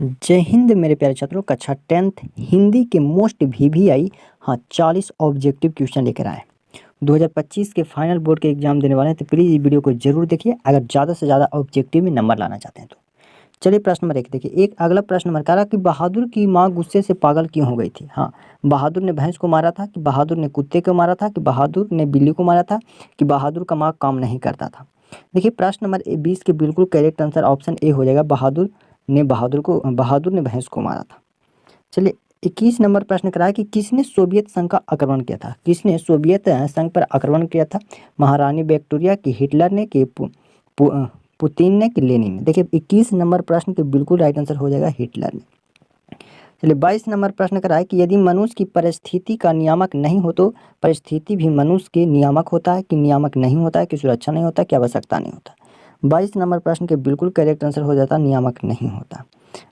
जय हिंद मेरे प्यारे छात्रों, कक्षा 10th हिंदी के मोस्ट वीवीआई 40 ऑब्जेक्टिव क्वेश्चन लेकर आए। 2025 के फाइनल बोर्ड के एग्जाम देने वाले हैं, तो प्लीज़ इस वीडियो को जरूर देखिए अगर ज़्यादा से ज़्यादा ऑब्जेक्टिव में नंबर लाना चाहते हैं तो। चलिए प्रश्न नंबर 1 देखिए। एक अगला प्रश्न नंबर कह रहा कि बहादुर की माँ गुस्से से पागल क्यों हो गई थी। बहादुर ने भैंस को मारा था, कि बहादुर ने कुत्ते को मारा था, कि बहादुर ने बिल्ली को मारा था, कि बहादुर का माँ काम नहीं करता था। देखिए प्रश्न नंबर 20 के बिल्कुल करेक्ट आंसर ऑप्शन ए हो जाएगा। बहादुर ने भैंस को मारा था। चलिए 21 नंबर प्रश्न कराया कि किसने सोवियत संघ का आक्रमण किया था। किसने सोवियत संघ पर आक्रमण किया था। महारानी विक्टोरिया, कि हिटलर ने, कि पुतिन ने, कि लेनिन ने। देखिए 21 नंबर प्रश्न के बिल्कुल राइट आंसर हो जाएगा हिटलर ने। चलिए 22 नंबर प्रश्न कराया कि यदि मनुष्य की परिस्थिति का नियामक नहीं हो तो परिस्थिति भी मनुष्य के नियामक होता है, कि नियामक नहीं होता है, कि सुरक्षा नहीं होता, कि आवश्यकता नहीं होता। 22 नंबर प्रश्न के बिल्कुल करेक्ट आंसर हो जाता नियामक नहीं होता।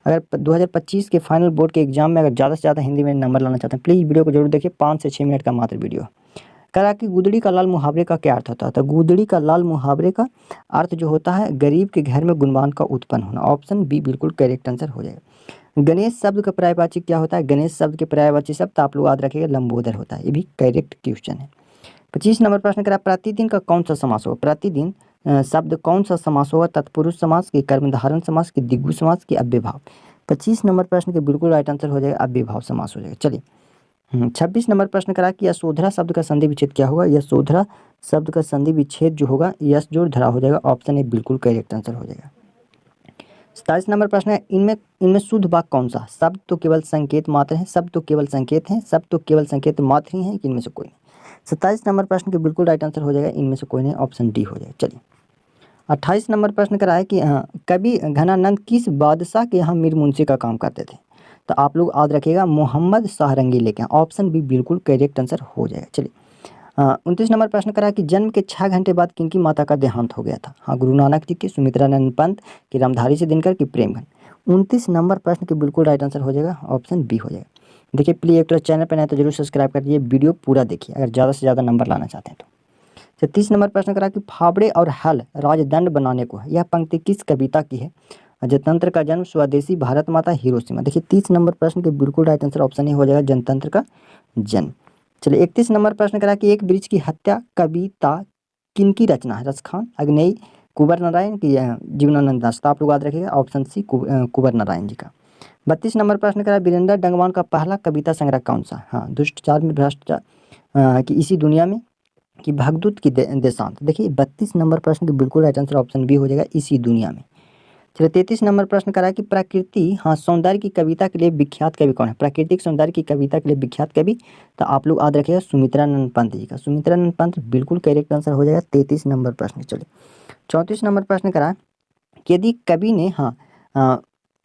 अगर 2025 के फाइनल बोर्ड के एग्जाम में अगर ज़्यादा से ज़्यादा हिंदी में नंबर लाना चाहते हैं, प्लीज़ वीडियो को जरूर देखिए। 5 से 6 मिनट का मात्र वीडियो। कह रहा कि गुदड़ी का लाल मुहावरे का क्या अर्थ होता है। तो गुदड़ी का लाल मुहावरे का अर्थ जो होता है, गरीब के घर में गुणवान का उत्पन्न होना। ऑप्शन बी बिल्कुल करेक्ट आंसर हो जाएगा। गणेश शब्द का पर्यायवाची क्या होता है। गणेश शब्द के पर्यायवाची शब्द आप लोग याद रखिएगा लंबोदर होता है। ये भी करेक्ट क्वेश्चन है। 25 नंबर प्रश्न करा प्रतिदिन का कौन सा समास होगा। प्रतिदिन शब्द कौन सा समास होगा। तत्पुरुष समास, की कर्मधारय समास, की द्विगु समास, की अव्ययभाव। 25 नंबर प्रश्न के बिल्कुल राइट आंसर हो जाएगा अव्ययभाव समास हो जाएगा। चलिए 26 नंबर प्रश्न करा कि यशोधरा शब्द का संधि विच्छेद क्या होगा। यशोधरा शब्द का संधि विच्छेद जो होगा यश जोड़ धरा हो जाएगा। ऑप्शन ए बिल्कुल करेक्ट आंसर हो जाएगा। 27 नंबर प्रश्न है इनमें इनमें शुद्ध वाक्य कौन सा। शब्द तो केवल संकेत मात्र है, शब्द तो केवल संकेत हैं, शब्द तो केवल संकेत मात्र ही हैं, कि इनमें से कोई नहीं। 27 नंबर प्रश्न के बिल्कुल राइट आंसर हो जाएगा इनमें से कोई नहीं। ऑप्शन डी हो जाएगा। चलिए 28 नंबर प्रश्न करा है कि कवि घनानंद किस बादशाह के यहाँ मीर मुंशी का काम करते थे। तो आप लोग याद रखिएगा मोहम्मद शाह रंगीले के। ऑप्शन बी बिल्कुल करेक्ट आंसर हो जाएगा। चलिए 29 नंबर प्रश्न करा कि जन्म के 6 घंटे बाद किनकी माता का देहांत हो गया था। गुरु नानक जी की, सुमित्रानंद पंत, की रामधारी सिद्दीनकर, की प्रेमगन। 29 नंबर प्रश्न के बिल्कुल राइट आंसर हो जाएगा ऑप्शन बी हो जाएगा। देखिए प्लीज एक तो चैनल पर नए तो जरूर सब्सक्राइब कर दीजिए, वीडियो पूरा देखिए अगर ज़्यादा से ज़्यादा नंबर लाना चाहते हैं तो। 30 नंबर प्रश्न करा कि फावड़े और हल राजदंड बनाने को है, यह पंक्ति किस कविता की है। जनतंत्र का जन्म, स्वदेशी, भारत माता, हिरोशिमा। देखिए 30 नंबर प्रश्न के बिल्कुल राइट आंसर ऑप्शन ए हो जाएगा जनतंत्र का जन्म। चलिए 31 नंबर प्रश्न करा कि एक वृक्ष की हत्या कविता किनकी रचना है। रसखान, अग्नेय, कुंवर नारायण, की जीवनानंद दास। तो आप लोग याद रखिएगा ऑप्शन सी कुंवर नारायण जी का। 32 नंबर प्रश्न करा वीरेंद्र डंगवान का पहला कविता संग्रह कौन सा। दुष्टाचार में भ्रष्टाचार, कि इसी दुनिया में, कि भगदूत, की देशांत। देखिए 32 नंबर प्रश्न के बिल्कुल राइट आंसर ऑप्शन बी हो जाएगा इसी दुनिया में। चलिए 33 नंबर प्रश्न करा कि प्रकृति सौंदर्य की कविता के लिए विख्यात कवि कौन है। प्राकृतिक सौंदर्य की कविता के लिए विख्यात कवि, तो आप लोग याद रखिएगा सुमित्रानंद पंत जी का। सुमित्रानंद पंत बिल्कुल करेक्ट आंसर हो जाएगा 33 नंबर प्रश्न। चलिए 34 नंबर प्रश्न करा कि यदि कवि ने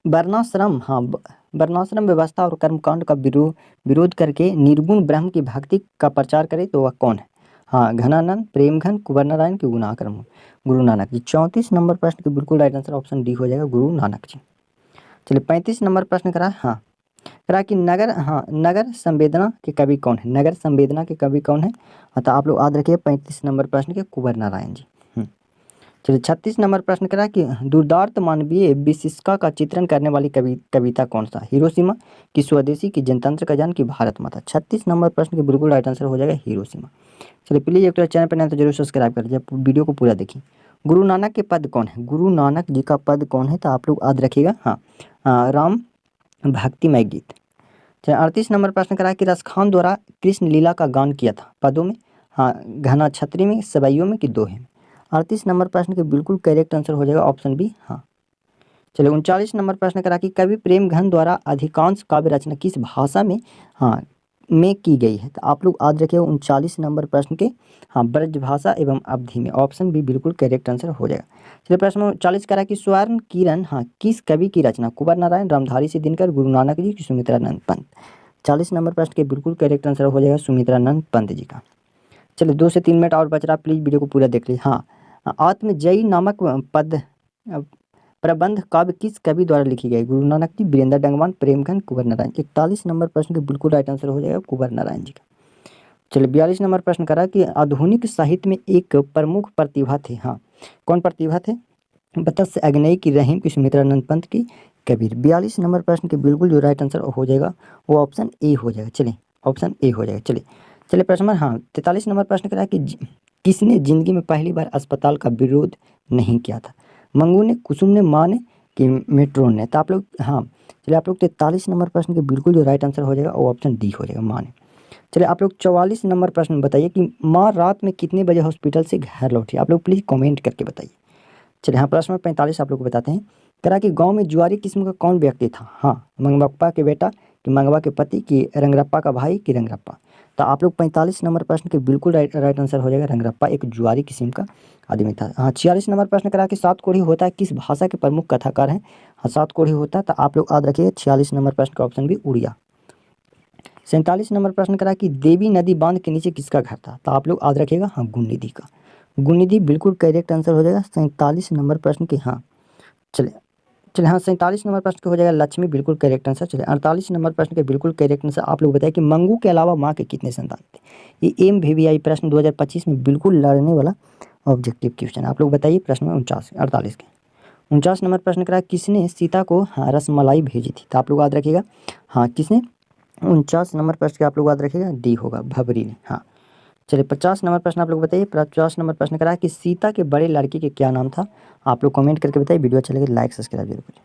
वर्णाश्रम वर्णाश्रम व्यवस्था और कर्मकांड का विरोध करके निर्गुण ब्रह्म की भक्ति का प्रचार करे तो वह कौन है। घनानंद, प्रेमघन, कुंवर नारायण, की गुरु नानक जी। 34 नंबर प्रश्न के बिल्कुल राइट आंसर ऑप्शन डी हो जाएगा गुरु नानक जी। चलिए 35 नंबर प्रश्न करा कि नगर संवेदना के कवि कौन है। नगर संवेदना के कवि कौन है। तो आप लोग याद रखिए 35 नंबर प्रश्न के कुंवर नारायण जी। चलिए 36 नंबर प्रश्न करा कि दुर्दांत मानवीय विशिष्टता का चित्रण करने वाली कविता कौन सा। हिरोशिमा, की स्वदेशी, की जनतंत्र का जन्म, की भारत माता। 36 नंबर प्रश्न के बिल्कुल राइट आंसर हो जाएगा हिरोशिमा। चलिए प्लीज एक तो चैनल पर नए तो जरूर सब्सक्राइब कर लीजिए, वीडियो को पूरा देखिए। गुरु नानक के पद कौन है। गुरु नानक जी का पद कौन है। तो आप लोग याद रखिएगा राम भक्तिमय गीत। चलिए 38 नंबर प्रश्न करा कि रसखान द्वारा कृष्ण लीला का गान किया था। पदों में, घना छत्री में, सवैयों में, कि दोहे में। 38 नंबर प्रश्न के बिल्कुल करेक्ट आंसर हो जाएगा ऑप्शन बी चलिए 39 नंबर प्रश्न करा कि कवि प्रेमघन द्वारा अधिकांश काव्य रचना किस भाषा में में की गई है। तो आप लोग याद रखिए 39 नंबर प्रश्न के ब्रज भाषा एवं अवधि में। ऑप्शन बी बिल्कुल करेक्ट आंसर हो जाएगा। चलिए प्रश्न 40 करा कि स्वर्ण किरण किस कवि की रचना। कुंवर नारायण, रामधारी सिद्दीनकर, गुरु नानक जी, की सुमित्रानंद पंत। 40 नंबर प्रश्न के बिल्कुल करेक्ट आंसर हो जाएगा सुमित्रानंद पंत जी का। चलिए 2 से 3 मिनट और बच रहा, प्लीज वीडियो को पूरा देख लीजिए। आत्मजयी नामक प्रबंध काव्य किस कवि द्वारा लिखी गई। गुरु नानक जी, वीरेंद्र डंगवान, प्रेमघन, कुंवर नारायण। 41 नंबर प्रश्न के बिल्कुल राइट आंसर हो जाएगा कुंवर नारायण जी का। चलिए 42 नंबर प्रश्न करा कि आधुनिक साहित्य में एक प्रमुख प्रतिभा थे। कौन प्रतिभा थे। बतस अग्नेय, की रहीम, की सुमित्रानंद पंत, की कबीर। 42 नंबर प्रश्न के बिल्कुल जो राइट आंसर हो जाएगा वो ऑप्शन ए हो जाएगा। चलिए ऑप्शन ए हो जाएगा। चलिए प्रश्न नंबर 43 नंबर प्रश्न करा कि किसने जिंदगी में पहली बार अस्पताल का विरोध नहीं किया था? मंगू ने, कुसुम ने, माँ ने कि मेट्रोन ने? तो आप लोग चलिए आप लोग 43 नंबर प्रश्न के बिल्कुल जो राइट आंसर हो जाएगा वो ऑप्शन डी हो जाएगा, माँ ने। चलिए आप लोग 44 नंबर प्रश्न बताइए कि माँ रात में कितने बजे हॉस्पिटल से घर लौटी? आप लोग प्लीज़ कमेंट करके बताइए। चलिए प्रश्न नंबर 45 आप लोग को बताते हैं। करा कि गांव में जुआरी किस्म का कौन व्यक्ति था? मंगप्पा के बेटा कि मंगवा के पति कि रंगरप्पा का भाई कि रंगरप्पा? तो आप लोग 45 नंबर प्रश्न के बिल्कुल राइट आंसर हो जाएगा रंगरप्पा एक जुआरी किस्म का आदमी था। 46 नंबर प्रश्न करा कि सात कोढ़ी होता है किस भाषा के प्रमुख कथाकार हैं? सात कोढ़ी होता है, तो आप लोग याद रखिए 46 नंबर प्रश्न का ऑप्शन भी उड़िया। 47 नंबर प्रश्न करा कि देवी नदी बांध के नीचे किसका घर था? तो आप लोग याद रखिएगा गुणनिधि का। गुणनिधि बिल्कुल करेक्ट आंसर हो जाएगा 47 नंबर प्रश्न के। चलिए 47 नंबर प्रश्न का हो जाएगा लक्ष्मी, बिल्कुल करेक्ट आंसर। चलिए 48 नंबर प्रश्न के बिल्कुल करेक्ट आंसर आप लोग बताइए कि मंगू के अलावा माँ के कितने संतान थे? ये MVVI प्रश्न 2025 में बिल्कुल लड़ने वाला ऑब्जेक्टिव क्वेश्चन है। आप लोग बताइए प्रश्न में 48 के 49 नंबर प्रश्न करा किसने सीता को रसमलाई भेजी थी? तो आप लोग याद रखिएगा किसने? 49 नंबर प्रश्न के आप लोग याद रखिएगा डी होगा, भबरी ने। चलिए 50 नंबर प्रश्न आप लोग बताइए। 50 नंबर प्रश्न करा कि सीता के बड़े लड़के के क्या नाम था? आप लोग कमेंट करके बताइए। वीडियो अच्छा लगे लाइक सब्सक्राइब जरूर करिए।